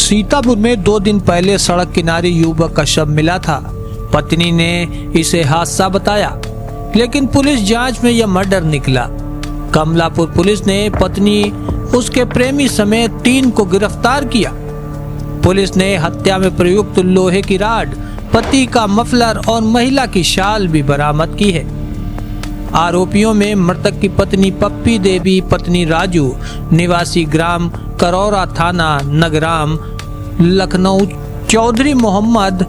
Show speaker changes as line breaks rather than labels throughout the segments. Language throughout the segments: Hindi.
सीतापुर में 2 दिन पहले सड़क किनारे युवक का शव मिला था। पत्नी ने इसे हादसा बताया, लेकिन पुलिस जांच में यह मर्डर निकला। कमलापुर पुलिस ने पत्नी, उसके प्रेमी समेत 3 को गिरफ्तार किया। पुलिस ने हत्या में प्रयुक्त लोहे की राड, पति का मफलर और महिला की शाल भी बरामद की है। आरोपियों में मृतक की पत्नी पप्पी देवी, पत्नी राजू निवासी ग्राम करौरा, थाना नगराम, लखनऊ, चौधरी मोहम्मद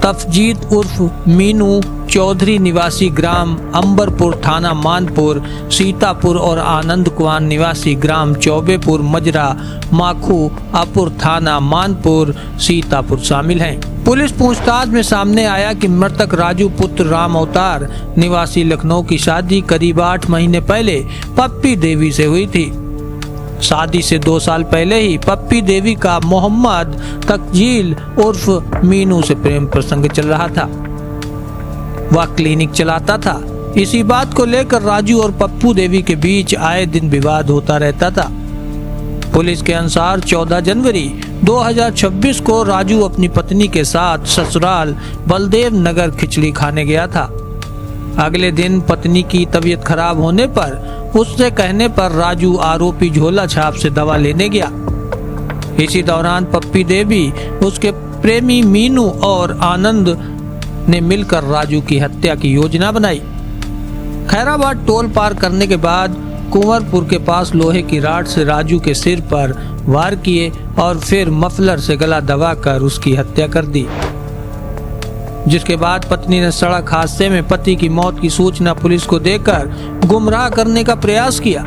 तफजीद उर्फ मीनू चौधरी निवासी ग्राम अंबरपुर, थाना मानपुर, सीतापुर और आनंद कुमार निवासी ग्राम चौबेपुर, मजरा, माखू अपुर, थाना मानपुर, सीतापुर शामिल हैं। पुलिस पूछताछ में सामने आया कि मृतक राजू पुत्र राम अवतार निवासी लखनऊ की शादी करीब 8 महीने पहले पप्पी देवी से हुई थी। शादी से 2 साल पहले ही पप्पी देवी का मोहम्मद तकजील उर्फ मीनू से प्रेम प्रसंग चल रहा था। वह क्लिनिक चलाता था। इसी बात को लेकर राजू और पप्पू देवी के बीच आए दिन विवाद होता रहता था। पुलिस के अनुसार 14 जनवरी 2026 को राजू अपनी पत्नी के साथ ससुराल बलदेव नगर खिचड़ी खाने गया था। अगले दिन पत्नी की तबीयत खराब होने पर उससे कहने पर राजू आरोपी झोला छाप से दवा लेने गया। इसी दौरान पप्पी देवी, उसके प्रेमी मीनू और आनंद ने मिलकर राजू की हत्या की योजना बनाई। खैराबाद टोल पार करने के बाद कुंवरपुर के पास लोहे की राड से राजू के सिर पर वार किए और फिर मफलर से गला दबाकर उसकी हत्या कर दी। जिसके बाद पत्नी ने सड़क हादसे में पति की मौत की सूचना पुलिस को देकर गुमराह करने का प्रयास किया।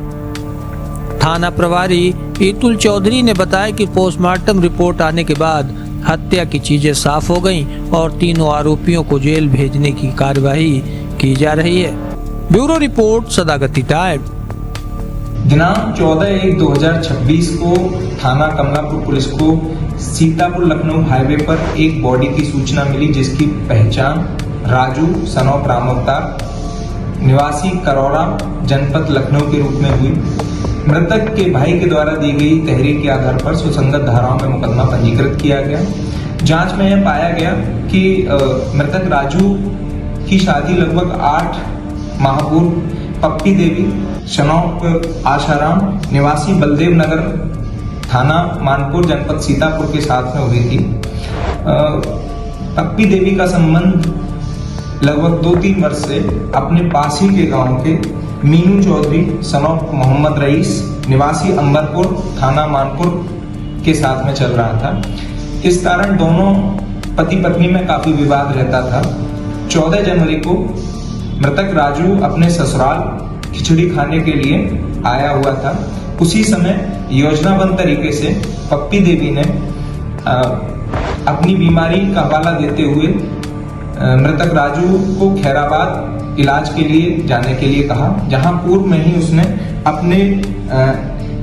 थाना प्रभारी ईतुल चौधरी ने बताया कि पोस्टमार्टम रिपोर्ट आने के बाद हत्या की चीजें साफ हो गईं और तीनों आरोपियों को जेल भेजने की कार्यवाही की जा रही है। Bureau report, Sadagati time.
दिनांक 14/1/2026 को थाना कमलापुर पुलिस को सीतापुर लखनऊ हाईवे पर एक बॉडी की सूचना मिली, जिसकी पहचान राजू सन ऑफ राम अवतार निवासी करौरा जनपद लखनऊ के रूप में हुई। मृतक के भाई के द्वारा दी गई तहरीर के आधार पर सुसंगत धाराओं में मुकदमा पंजीकृत किया गया। जांच में यह पाया गया कि मृतक राजू की शादी लगभग 8 माह पूर्व पप्पी देवी शनौक आशाराम निवासी बलदेव नगर, थाना मानपुर, जनपद सीतापुर के साथ में हुई थी। पप्पी देवी का संबंध लगभग 2-3 वर्ष से अपने पास ही के गांव के मीनू चौधरी शनौक मोहम्मद रईस निवासी अंबरपुर, थाना मानपुर के साथ में चल रहा था। इस कारण दोनों पति पत्नी में काफी विवाद रहता था। 14 जनवरी को मृतक राजू अपने ससुराल खिचड़ी खाने के लिए आया हुआ था। उसी समय योजनाबद्ध तरीके से पप्पी देवी ने अपनी बीमारी का हवाला देते हुए मृतक राजू को खैराबाद इलाज के लिए जाने के लिए कहा, जहां पूर्व में ही उसने अपने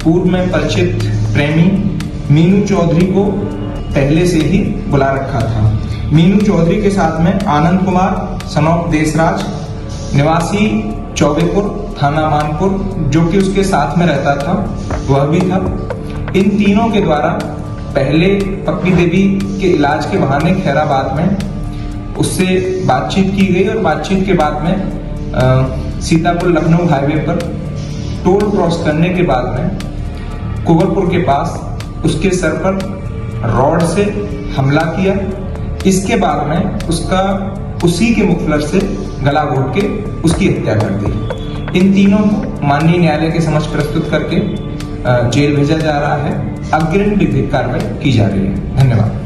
पूर्व में परिचित प्रेमी मीनू चौधरी को पहले से ही बुला रखा था। मीनू चौधरी के साथ में आनंद कुमार सनौक देसराज निवासी चौबेपुर, थाना मानपुर, जो कि उसके साथ में रहता था, वह भी था। इन तीनों के द्वारा पहले पप्पी देवी के इलाज के बहाने खैराबाद में उससे बातचीत की गई और बातचीत के बाद में सीतापुर लखनऊ हाईवे पर टोल क्रॉस करने के बाद में कुंवरपुर के पास उसके सर पर रॉड से हमला किया। इसके बाद में उसका उसी के मुखलर से गला घोट के उसकी हत्या कर दी। इन तीनों को माननीय न्यायालय के समक्ष प्रस्तुत करके जेल भेजा जा रहा है। अग्रिम विधिक कार्रवाई की जा रही है। धन्यवाद।